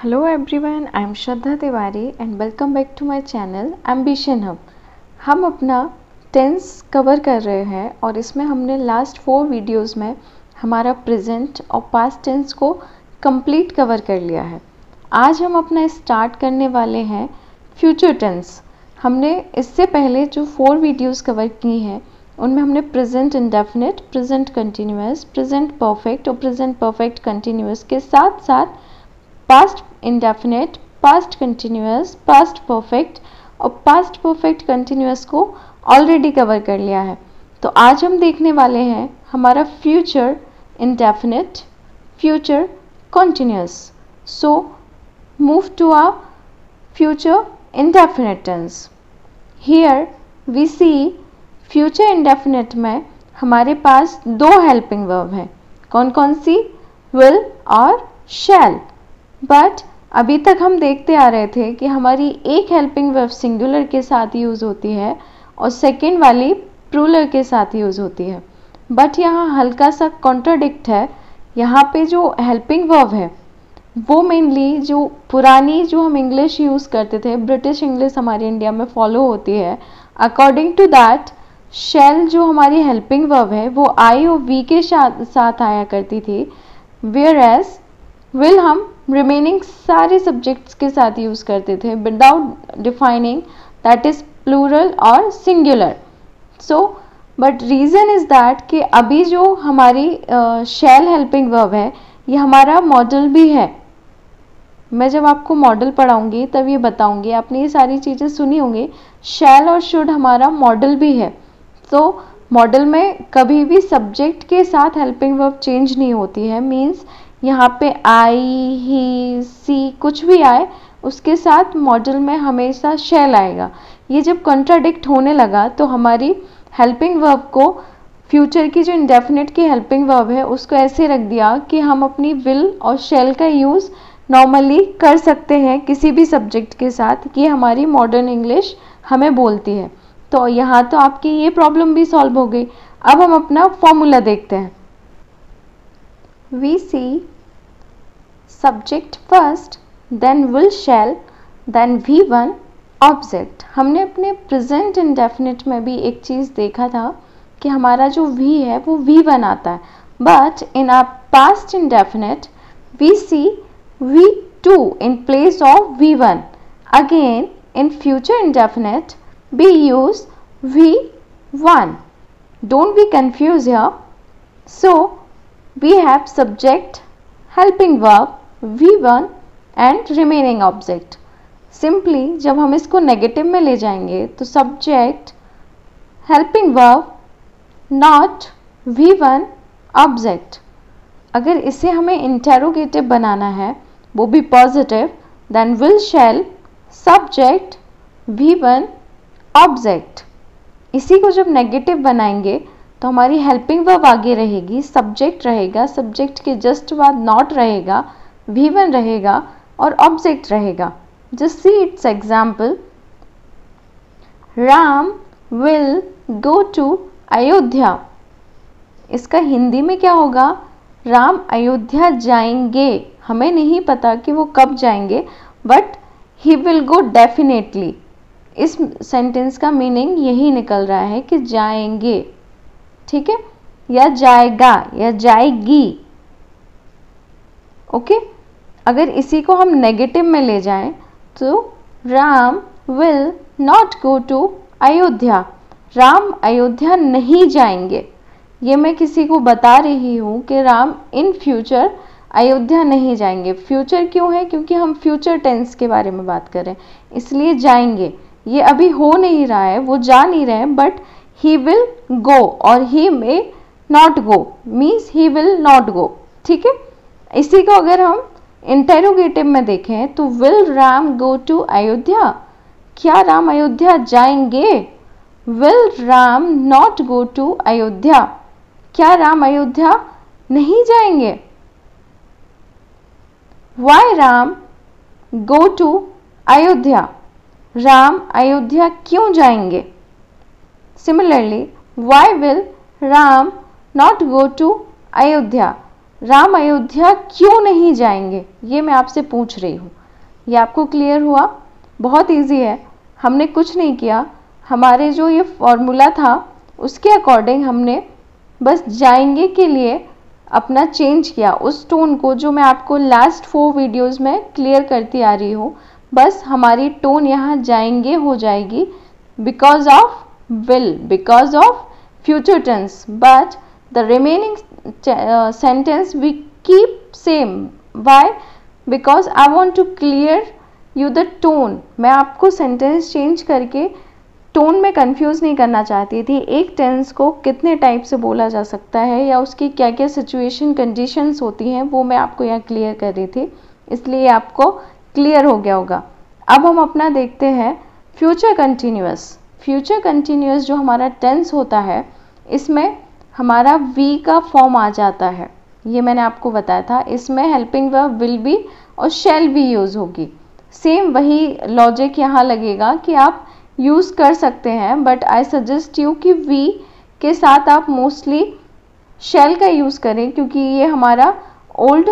Hello everyone, I am Shraddha Tiwari and welcome back to my channel Ambition Hub। हम अपना tense cover कर रहे हैं और इसमें हमने लास्ट 4 वीडियोस में हमारा प्रेजेंट और पास्ट टेंस को कंप्लीट कवर कर लिया है। आज हम अपना स्टार्ट करने वाले हैं फ्यूचर टेंस। हमने इससे पहले जो 4 वीडियोस कवर की हैं उनमें हमने present indefinite, present continuous, present perfect और प्रेजेंट परफेक्ट कंटिन्यूअस के साथ साथ past indefinite, past continuous, past perfect और पास्ट परफेक्ट कंटिन्यूअस को ऑलरेडी कवर कर लिया है। तो आज हम देखने वाले हैं हमारा future indefinite, future continuous. So move to our future indefinite tense. Here we see future indefinite में हमारे पास 2 हेल्पिंग वर्ब हैं। कौन कौन सी? विल और शैल। बट अभी तक हम देखते आ रहे थे कि हमारी एक हेल्पिंग वर्ब सिंगुलर के साथ यूज़ होती है और सेकेंड वाली प्लूरल के साथ यूज़ होती है। बट यहाँ हल्का सा कॉन्ट्राडिक्ट है। यहाँ पे जो हेल्पिंग वर्ब है वो मेनली जो पुरानी जो हम इंग्लिश यूज़ करते थे, ब्रिटिश इंग्लिश हमारे इंडिया में फॉलो होती है, अकॉर्डिंग टू दैट शैल जो हमारी हेल्पिंग वर्ब है वो आई और वी के साथ आया करती थी, वेयर एज विल हम रिमेनिंग सारे सब्जेक्ट्स के साथ यूज़ करते थे without defining that is plural और singular. So but reason is that कि अभी जो हमारी शैल हेल्पिंग वर्ब है ये हमारा मॉडल भी है। मैं जब आपको मॉडल पढ़ाऊंगी तब ये बताऊंगी, आपने ये सारी चीज़ें सुनी होंगी। शैल और शुड हमारा मॉडल भी है। तो मॉडल में कभी भी सब्जेक्ट के साथ हेल्पिंग वर्ब चेंज नहीं होती है। मीन्स यहाँ पे आई, ही, सी कुछ भी आए उसके साथ मॉडल में हमेशा शैल आएगा। ये जब कॉन्ट्राडिक्ट होने लगा तो हमारी हेल्पिंग वर्ब को, फ्यूचर की जो इंडेफिनिट की हेल्पिंग वर्ब है उसको ऐसे रख दिया कि हम अपनी विल और शैल का यूज़ नॉर्मली कर सकते हैं किसी भी सब्जेक्ट के साथ। ये हमारी मॉडर्न इंग्लिश हमें बोलती है। तो यहाँ तो आपकी ये प्रॉब्लम भी सॉल्व हो गई। अब हम अपना फॉर्मूला देखते हैं। We see subject first, then will shall, then V1 object। हमने अपने प्रेजेंट इंडेफिनिट में भी एक चीज़ देखा था कि हमारा जो V है वो V1 आता है। But in our past indefinite we see V2 in place of V1। Again in future indefinite we use V1। Don't be confused here। So we have subject, helping verb, V1 and remaining object। Simply जब हम इसको negative में ले जाएंगे तो subject, helping verb, not V1 object। अगर इसे हमें इंटेरोगेटिव बनाना है वो भी positive, then will shall, subject, V1 object। इसी को जब नेगेटिव बनाएंगे तो हमारी हेल्पिंग वर्ब आगे रहेगी, सब्जेक्ट रहेगा, सब्जेक्ट के जस्ट बाद नॉट रहेगा, V1 रहेगा और ऑब्जेक्ट रहेगा। Just see its example. Ram will go to Ayodhya. इसका हिंदी में क्या होगा? राम अयोध्या जाएंगे। हमें नहीं पता कि वो कब जाएंगे, but he will go definitely. इस सेंटेंस का मीनिंग यही निकल रहा है कि जाएंगे, ठीक है, या जाएगा या जाएगी। ओके। अगर इसी को हम नेगेटिव में ले जाएं तो Ram will not go to Ayodhya. Ram Ayodhya नहीं जाएंगे। ये मैं किसी को बता रही हूँ कि राम इन फ्यूचर अयोध्या नहीं जाएंगे। फ्यूचर क्यों है? क्योंकि हम फ्यूचर टेंस के बारे में बात कर रहे हैं, इसलिए जाएंगे। ये अभी हो नहीं रहा है, वो जा नहीं रहे हैं, बट he will go और he may not go means he will not go। ठीक है। इसी को अगर हम इंटेरोगेटिव में देखें तो will Ram go to Ayodhya? क्या राम अयोध्या जाएंगे? will Ram not go to Ayodhya? क्या राम अयोध्या नहीं जाएंगे? why Ram go to Ayodhya? Ram Ayodhya क्यों जाएंगे? Similarly, why will Ram not go to Ayodhya? Ram Ayodhya क्यों नहीं जाएंगे, ये मैं आपसे पूछ रही हूँ। ये आपको क्लियर हुआ? बहुत इजी है, हमने कुछ नहीं किया, हमारे जो ये फॉर्मूला था उसके अकॉर्डिंग हमने बस जाएंगे के लिए अपना चेंज किया उस टोन को, जो मैं आपको लास्ट 4 वीडियोस में क्लियर करती आ रही हूँ। बस हमारी टोन यहाँ जाएंगे हो जाएगी because of will, because of future tense, but the remaining sentence we keep same. Why? Because I want to clear you the tone. मैं आपको सेंटेंस चेंज करके टोन में कंफ्यूज नहीं करना चाहती थी। एक टेंस को कितने टाइप से बोला जा सकता है या उसकी क्या क्या सिचुएशन कंडीशंस होती हैं, वो मैं आपको यहाँ क्लियर कर रही थी, इसलिए आपको क्लियर हो गया होगा। अब हम अपना देखते हैं फ्यूचर कंटिन्यूअस। फ्यूचर कंटिन्यूअस जो हमारा टेंस होता है, इसमें हमारा वी का फॉर्म आ जाता है, ये मैंने आपको बताया था। इसमें हेल्पिंग वर्ब विल बी और शैल बी यूज़ होगी। सेम वही लॉजिक यहाँ लगेगा कि आप यूज़ कर सकते हैं, बट आई सजेस्ट यू कि वी के साथ आप मोस्टली शैल का यूज़ करें, क्योंकि ये हमारा ओल्ड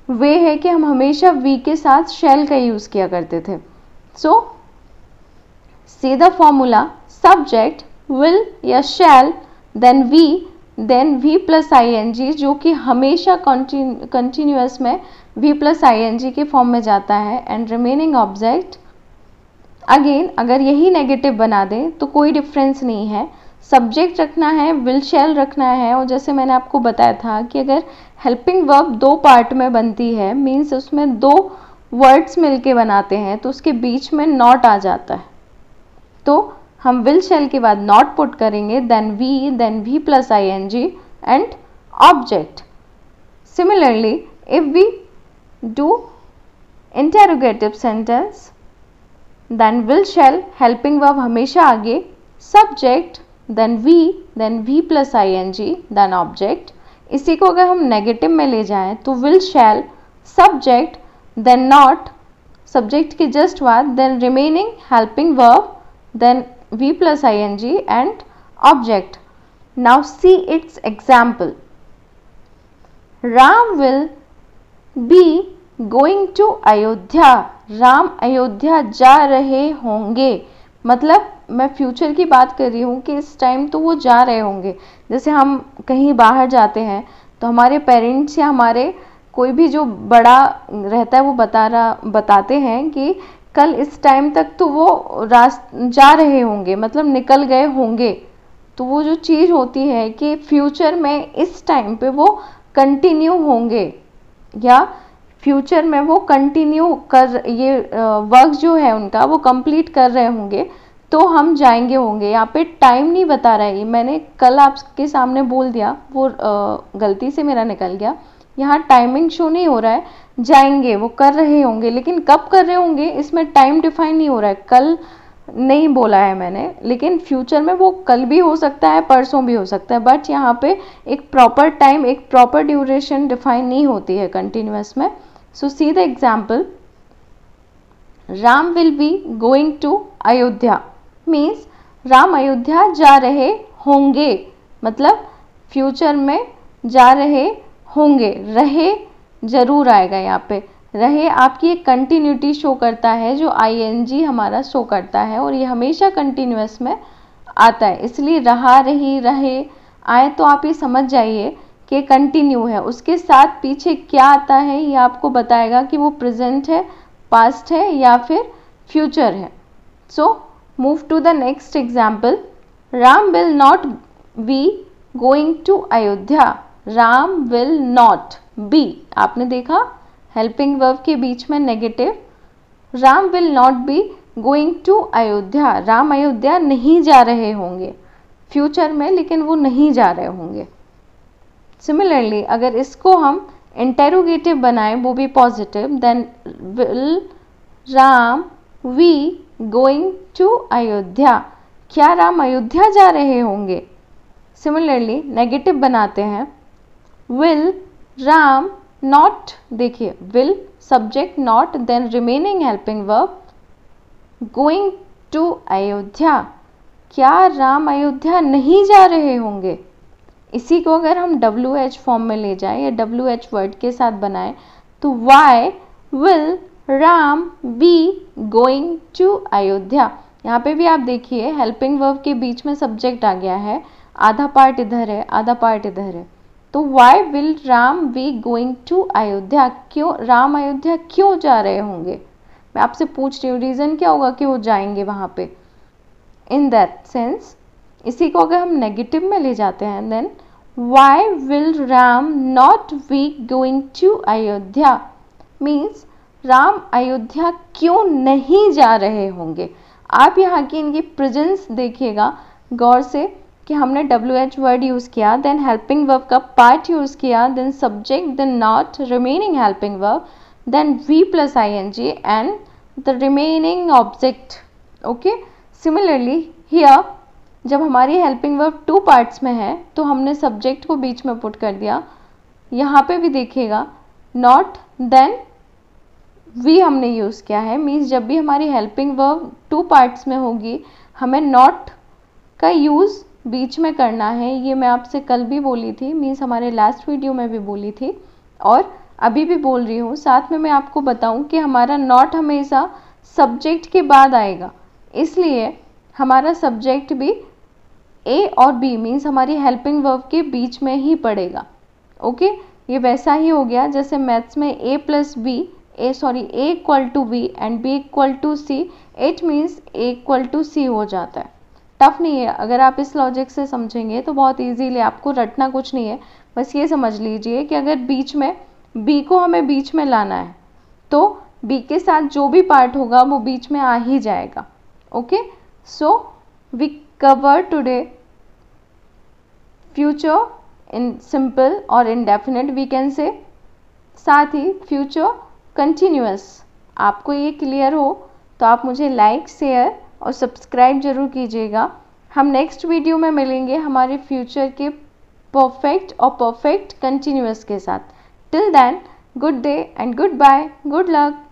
वे है कि हम हमेशा वी के साथ शैल का यूज़ किया करते थे। So see the formula, subject will या shall, then V plus I N G, जो कि हमेशा कंटिन्यूअस में V plus I N G के फॉर्म में जाता है, एंड रिमेनिंग ऑब्जेक्ट। अगेन अगर यही नेगेटिव बना दें तो कोई डिफरेंस नहीं है, सब्जेक्ट रखना है, विल शैल रखना है। और जैसे मैंने आपको बताया था कि अगर हेल्पिंग वर्ब 2 पार्ट में बनती है, मीन्स उसमें 2 वर्ड्स मिलके बनाते हैं, तो उसके बीच में नॉट आ जाता है, तो हम विल शैल के बाद नॉट पुट करेंगे, then V plus I N G and object. Similarly if we do interrogative sentence, then will shall, helping verb हमेशा आगे, subject, then V plus I N G, then object. इसी को अगर हम negative में ले जाएं तो will shall, subject, then not, subject के जस्ट बाद, then remaining helping verb, then V plus ing and object. Now see its example. Ram will be going to Ayodhya. Ram Ayodhya जा रहे होंगे, मतलब मैं फ्यूचर की बात कर रही हूँ कि इस टाइम तो वो जा रहे होंगे। जैसे हम कहीं बाहर जाते हैं तो हमारे पेरेंट्स या हमारे कोई भी जो बड़ा रहता है वो बताते हैं कि कल इस टाइम तक तो वो जा रहे होंगे, मतलब निकल गए होंगे। तो वो जो चीज़ होती है कि फ्यूचर में इस टाइम पे वो कंटिन्यू होंगे, या फ्यूचर में वो कंटिन्यू कर, ये वर्क जो है उनका वो कंप्लीट कर रहे होंगे, तो हम जाएंगे होंगे। यहाँ पे टाइम नहीं बता रहा है, मैंने कल आपके सामने बोल दिया, वो गलती से मेरा निकल गया। यहाँ टाइमिंग शो नहीं हो रहा है, जाएंगे वो कर रहे होंगे, लेकिन कब कर रहे होंगे इसमें टाइम डिफाइन नहीं हो रहा है। कल नहीं बोला है मैंने, लेकिन फ्यूचर में वो कल भी हो सकता है, परसों भी हो सकता है, बट यहाँ पे एक प्रॉपर टाइम, एक प्रॉपर ड्यूरेशन डिफाइन नहीं होती है कंटिन्यूअस में। So see the example, Ram will be going to Ayodhya, means Ram Ayodhya जा रहे होंगे, मतलब फ्यूचर में जा रहे होंगे। रहे जरूर आएगा यहाँ पे, रहे आपकी एक कंटिन्यूटी शो करता है, जो आईएनजी हमारा शो करता है, और ये हमेशा कंटिन्यूअस में आता है, इसलिए रहा, रही, रहे आए तो आप ये समझ जाइए कि कंटिन्यू है। उसके साथ पीछे क्या आता है ये आपको बताएगा कि वो प्रेजेंट है, पास्ट है या फिर फ्यूचर है। So move to the next example, Ram will not be going to Ayodhya. Ram will not be, आपने देखा हेल्पिंग वर्ब के बीच में negative, Ram will not be going to Ayodhya, Ram Ayodhya नहीं जा रहे होंगे फ्यूचर में, लेकिन वो नहीं जा रहे होंगे। सिमिलरली अगर इसको हम इंटेरोगेटिव बनाएं, वो भी positive, then will Ram be going to Ayodhya, क्या राम अयोध्या जा रहे होंगे। सिमिलरली नेगेटिव बनाते हैं, विल राम नॉट, देखिए will subject not, then remaining helping verb going to Ayodhya, क्या राम अयोध्या नहीं जा रहे होंगे। इसी को अगर हम WH फॉर्म में ले जाए या WH वर्ड के साथ बनाए तो why will Ram be going to Ayodhya. यहाँ पे भी आप देखिए हेल्पिंग वर्ब के बीच में सब्जेक्ट आ गया है, आधा पार्ट इधर है आधा पार्ट इधर है। तो why will Ram be going to Ayodhya, क्यों राम अयोध्या क्यों जा रहे होंगे, मैं आपसे पूछ रही हूँ रीज़न क्या होगा कि वो जाएंगे वहाँ पे। इन दैट सेंस इसी को अगर हम नेगेटिव में ले जाते हैं then why will Ram not be going to Ayodhya means Ram Ayodhya क्यों नहीं जा रहे होंगे। आप यहाँ की इनकी प्रेजेंस देखिएगा गौर से कि हमने WH वर्ड यूज़ किया, देन हेल्पिंग वर्ब का पार्ट यूज़ किया, then subject, then not, remaining helping verb, then V plus ing and the remaining object. Okay, similarly here जब हमारी हेल्पिंग वर्ब 2 पार्ट्स में है तो हमने सब्जेक्ट को बीच में पुट कर दिया। यहाँ पे भी देखिएगा नॉट देन वी हमने यूज़ किया है, मीन्स जब भी हमारी हेल्पिंग वर्ब 2 पार्ट्स में होगी हमें नॉट का यूज़ बीच में करना है। ये मैं आपसे कल भी बोली थी, मीन्स हमारे लास्ट वीडियो में भी बोली थी और अभी भी बोल रही हूँ। साथ में मैं आपको बताऊँ कि हमारा नॉट हमेशा सब्जेक्ट के बाद आएगा, इसलिए हमारा सब्जेक्ट भी ए और बी मीन्स हमारी हेल्पिंग वर्ब के बीच में ही पड़ेगा। ओके, ये वैसा ही हो गया जैसे मैथ्स में A equal to B and B equal to C, it means A equal to C हो जाता है। टफ नहीं है, अगर आप इस लॉजिक से समझेंगे तो बहुत इजीली, आपको रटना कुछ नहीं है, बस ये समझ लीजिए कि अगर बीच में B को हमें बीच में लाना है तो B के साथ जो भी पार्ट होगा वो बीच में आ ही जाएगा। Okay, so we cover today future in simple और इंडेफिनिट वी कैन से, साथ ही फ्यूचर कंटिन्यूअस। आपको ये क्लियर हो तो आप मुझे लाइक, शेयर और सब्सक्राइब जरूर कीजिएगा। हम नेक्स्ट वीडियो में मिलेंगे हमारे फ्यूचर के परफेक्ट और परफेक्ट कंटिन्यूअस के साथ। Till then, good day and goodbye, good luck.